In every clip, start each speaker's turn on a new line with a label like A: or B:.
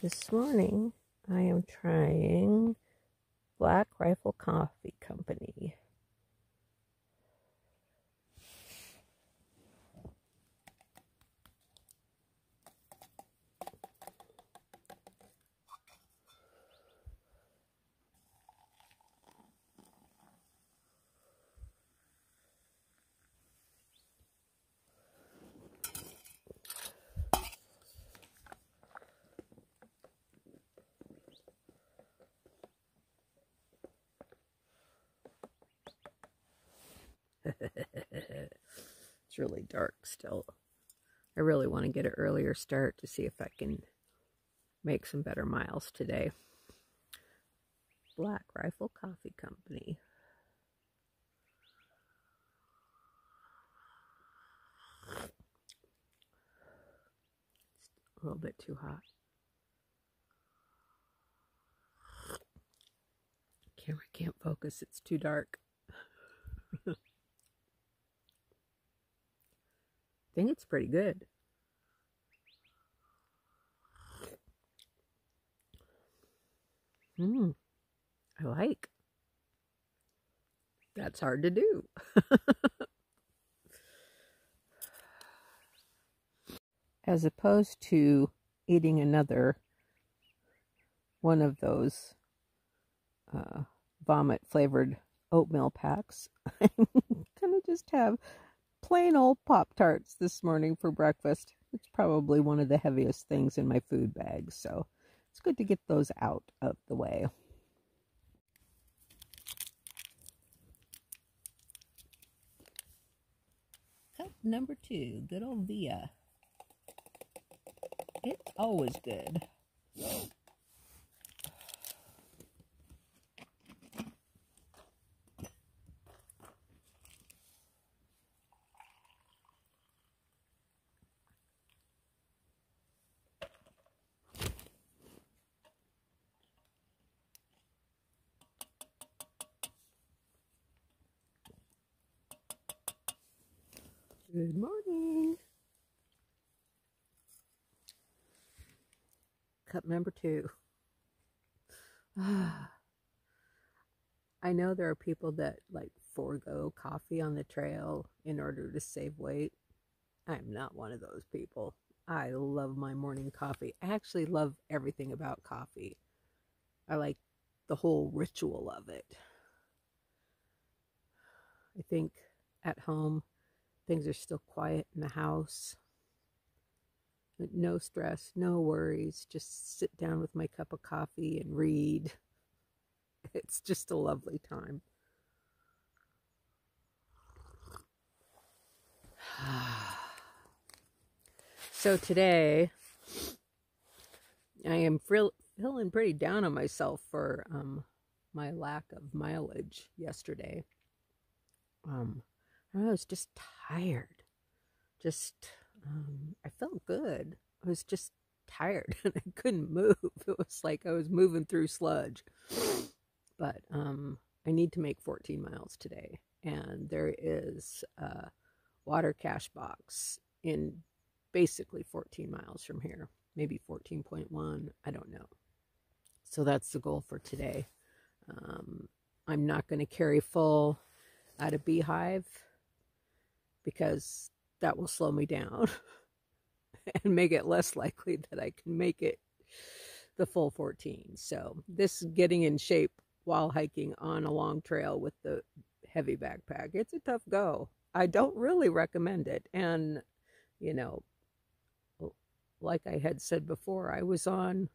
A: This morning I am trying Black Rifle Coffee Company. It's really dark still. I really want to get an earlier start to see if I can make some better miles today. Black Rifle Coffee Company. It's a little bit too hot. Camera can't focus, it's too dark. I think it's pretty good. I like. That's hard to do. As opposed to eating another one of those vomit flavored oatmeal packs, I'm gonna just have plain old Pop-Tarts this morning for breakfast. It's probably one of the heaviest things in my food bag, so it's good to get those out of the way. Cup number 2, good old Via. It's always good. Good morning. Cup number 2. I know there are people that like forego coffee on the trail in order to save weight. I'm not one of those people. I love my morning coffee. I actually love everything about coffee. I like the whole ritual of it. I think at home, things are still quiet in the house. No stress, no worries. Just sit down with my cup of coffee and read. It's just a lovely time. So today, I am feeling pretty down on myself for my lack of mileage yesterday. I was just tired. I felt good. I was just tired and I couldn't move. It was like I was moving through sludge. But I need to make 14 miles today. And there is a water cache box in basically 14 miles from here. Maybe 14.1. I don't know. So that's the goal for today. I'm not going to carry full out of Beehive because that will slow me down and make it less likely that I can make it the full 14. So this is getting in shape while hiking on a long trail with the heavy backpack. It's a tough go. I don't really recommend it. And, you know, like I had said before, I was on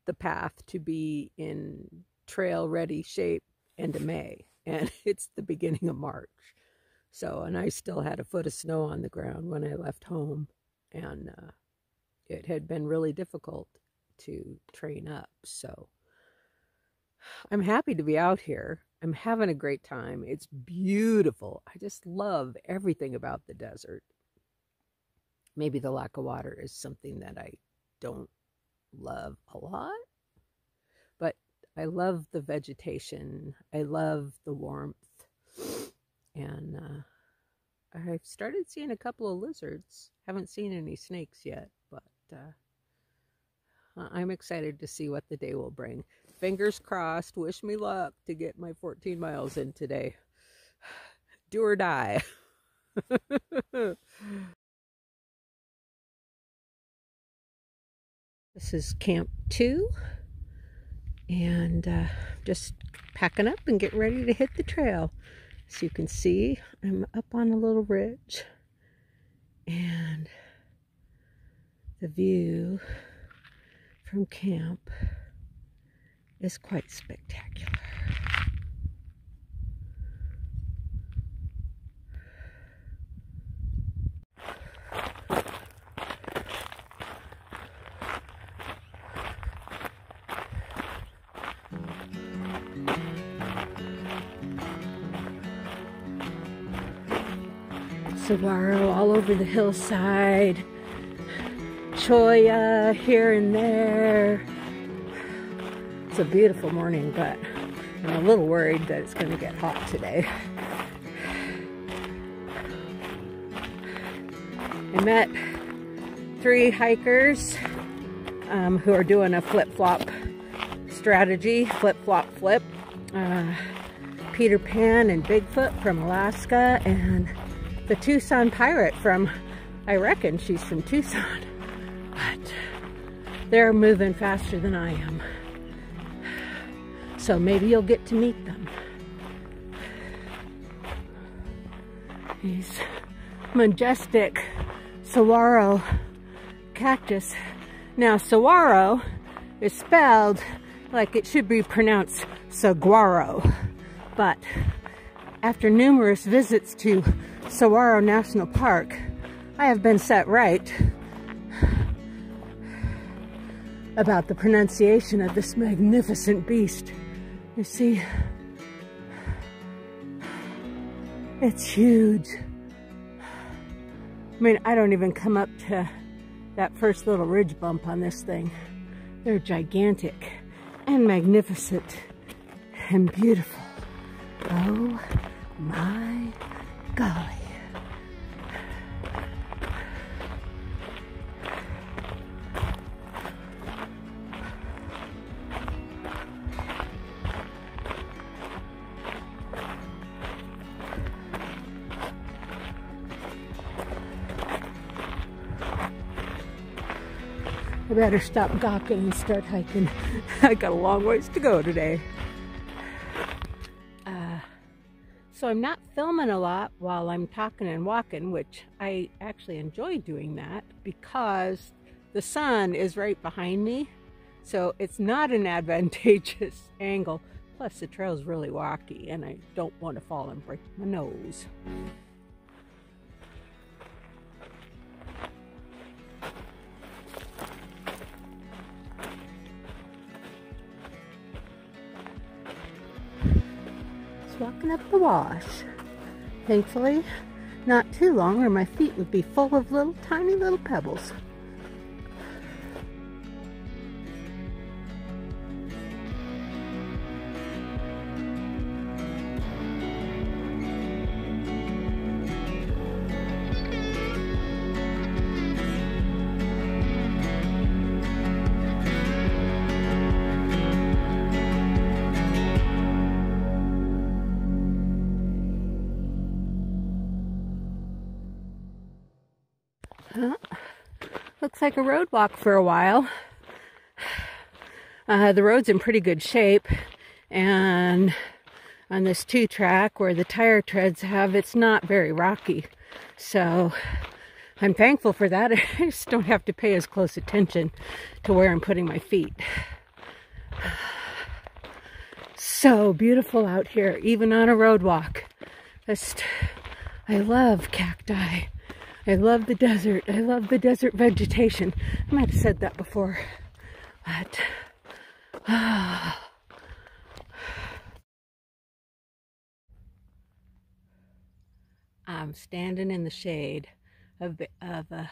A: the path to be in trail ready shape end of May, and it's the beginning of March. So, and I still had a foot of snow on the ground when I left home, and it had been really difficult to train up. So I'm happy to be out here. I'm having a great time. It's beautiful. I just love everything about the desert. Maybe the lack of water is something that I don't love a lot, but I love the vegetation. I love the warmth. And I've started seeing a couple of lizards. Haven't seen any snakes yet, but I'm excited to see what the day will bring. Fingers crossed. Wish me luck to get my 14 miles in today. Do or die. This is Camp 2, and just packing up and getting ready to hit the trail. So you can see I'm up on a little ridge, and the view from camp is quite spectacular. Saguaro all over the hillside, cholla here and there. It's a beautiful morning, but I'm a little worried that it's going to get hot today. I met 3 hikers who are doing a flip-flop strategy, flip-flop-flip. Peter Pan and Bigfoot from Alaska, and the Tucson Pirate from, I reckon she's from Tucson, but they're moving faster than I am. So maybe you'll get to meet them. These majestic saguaro cactus. Now saguaro is spelled like it should be pronounced saguaro, but after numerous visits to Saguaro National Park, I have been set right about the pronunciation of this magnificent beast. You see, it's huge. I mean, I don't even come up to that first little ridge bump on this thing. They're gigantic and magnificent and beautiful. Oh my golly. I better stop gawking and start hiking. I got a long ways to go today. So I'm not filming a lot while I'm talking and walking, which I actually enjoy doing that because the sun is right behind me. So it's not an advantageous angle. Plus the trail's really rocky and I don't want to fall and break my nose. Walking up the wash. Thankfully, not too long or my feet would be full of little tiny little pebbles. Looks like a road walk for a while. The road's in pretty good shape, and on this 2-track where the tire treads have, it's not very rocky. So I'm thankful for that. I just don't have to pay as close attention to where I'm putting my feet. So beautiful out here, even on a road walk. I love cacti. I love the desert. I love the desert vegetation. I might have said that before, but I'm standing in the shade of a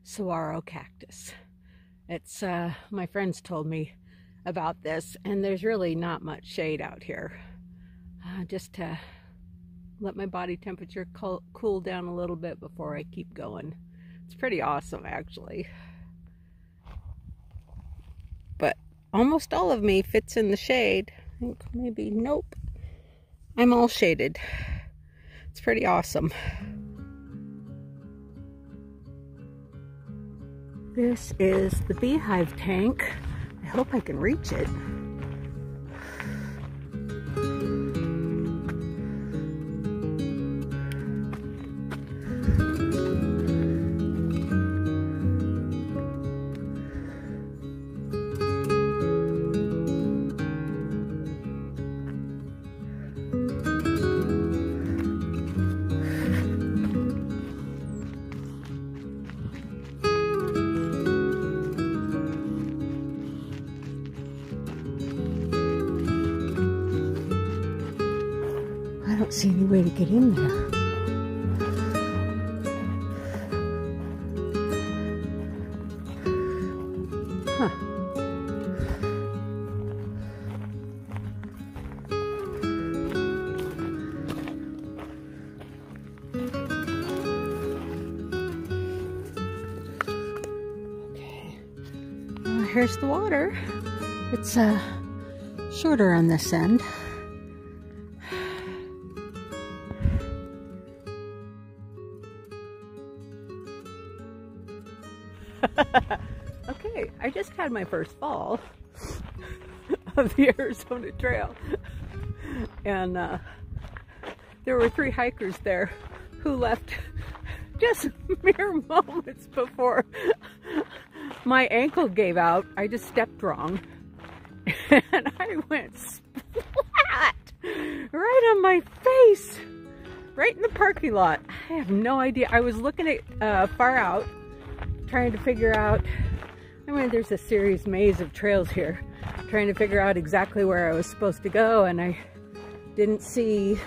A: saguaro cactus. It's my friends told me about this, and there's really not much shade out here. Just to let my body temperature cool down a little bit before I keep going. It's pretty awesome, actually. but almost all of me fits in the shade. I think maybe, nope. I'm all shaded. It's pretty awesome. This is the beehive tank. I hope I can reach it. I don't see any way to get in there. Huh. Okay. Well, here's the water. It's shorter on this end. Okay, I just had my first fall of the Arizona Trail, and there were 3 hikers there who left just mere moments before my ankle gave out. I just stepped wrong, and I went splat right on my face, right in the parking lot. I have no idea. I was looking at far out, trying to figure out, I mean, there's a serious maze of trails here, trying to figure out exactly where I was supposed to go, and I didn't see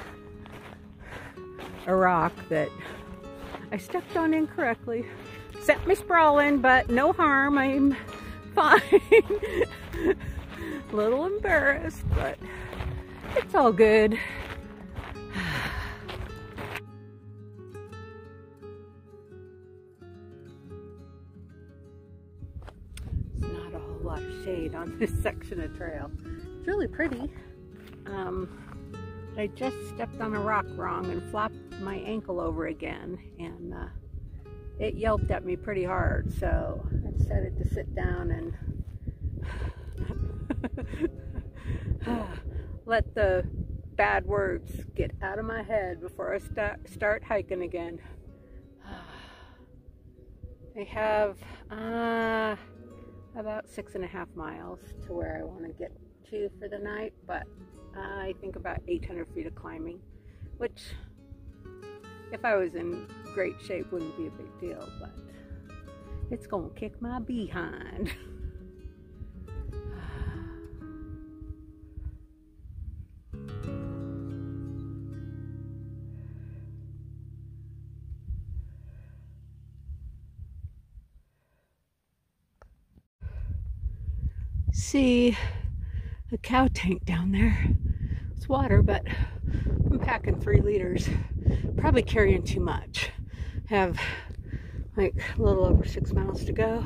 A: a rock that I stepped on incorrectly. Sent me sprawling, but no harm, I'm fine. A little embarrassed, but it's all good. Not a whole lot of shade on this section of trail. It's really pretty. I just stepped on a rock wrong and flopped my ankle over again, and it yelped at me pretty hard, so I decided to sit down and let the bad words get out of my head before I start hiking again. I have about 6.5 miles to where I want to get to for the night, but I think about 800 feet of climbing, which if I was in great shape wouldn't be a big deal, but it's gonna kick my behind. See a cow tank down there. It's water, but I'm packing 3 liters. Probably carrying too much. Have like a little over 6 miles to go.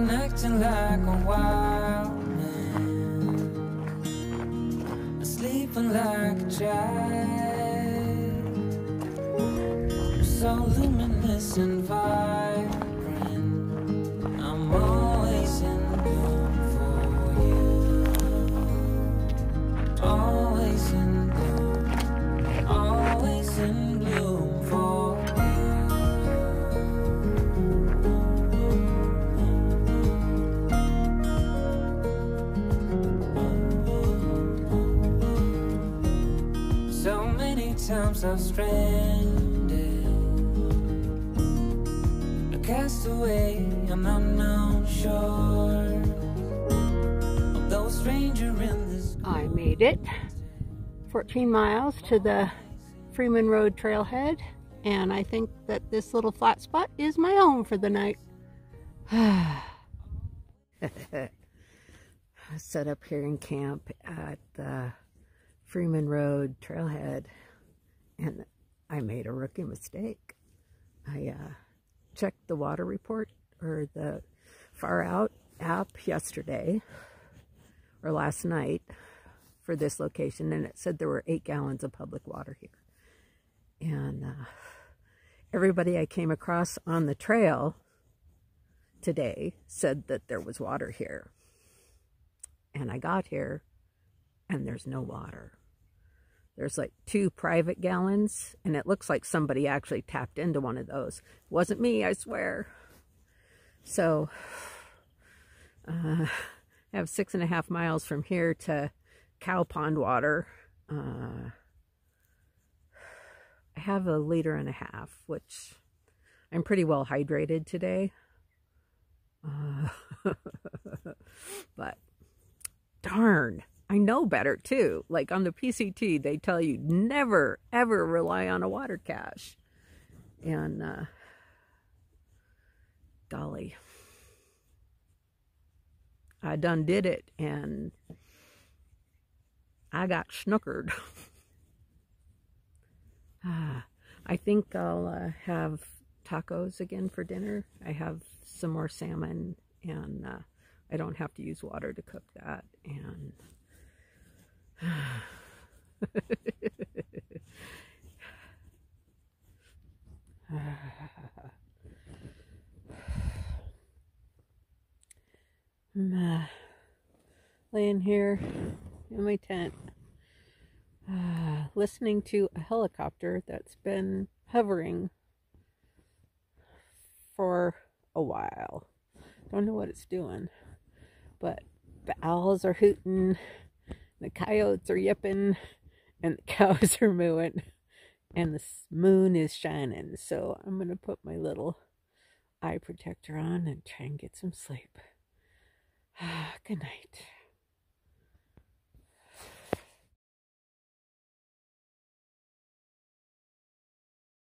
B: Acting like a wild man, sleeping like a child, so luminous and vibrant. I'm always in bloom for you, always in bloom, always in bloom for you. Times I've stranded, cast away on unknown shore. Although a stranger in this.
A: I made it 14 miles to the Freeman Road trailhead, and I think that this little flat spot is my home for the night. I set up here in camp at the Freeman Road trailhead, and I made a rookie mistake. I checked the water report or the Far Out app yesterday or last night for this location, and it said there were 8 gallons of public water here. And everybody I came across on the trail today said that there was water here. And I got here and there's no water. There's like 2 private gallons, and it looks like somebody actually tapped into one of those. It wasn't me, I swear. So I have 6.5 miles from here to cow pond water. I have 1.5 liters, which I'm pretty well hydrated today. But darn, I know better too. Like on the PCT, they tell you never, ever rely on a water cache. And golly, I done did it, and I got snookered. I think I'll have tacos again for dinner. I have some more salmon, and I don't have to use water to cook that. And I'm laying here in my tent, listening to a helicopter that's been hovering for a while. Don't know what it's doing, but the owls are hooting, the coyotes are yipping, and the cows are mooing, and the moon is shining. So I'm gonna put my little eye protector on and try and get some sleep. Good night.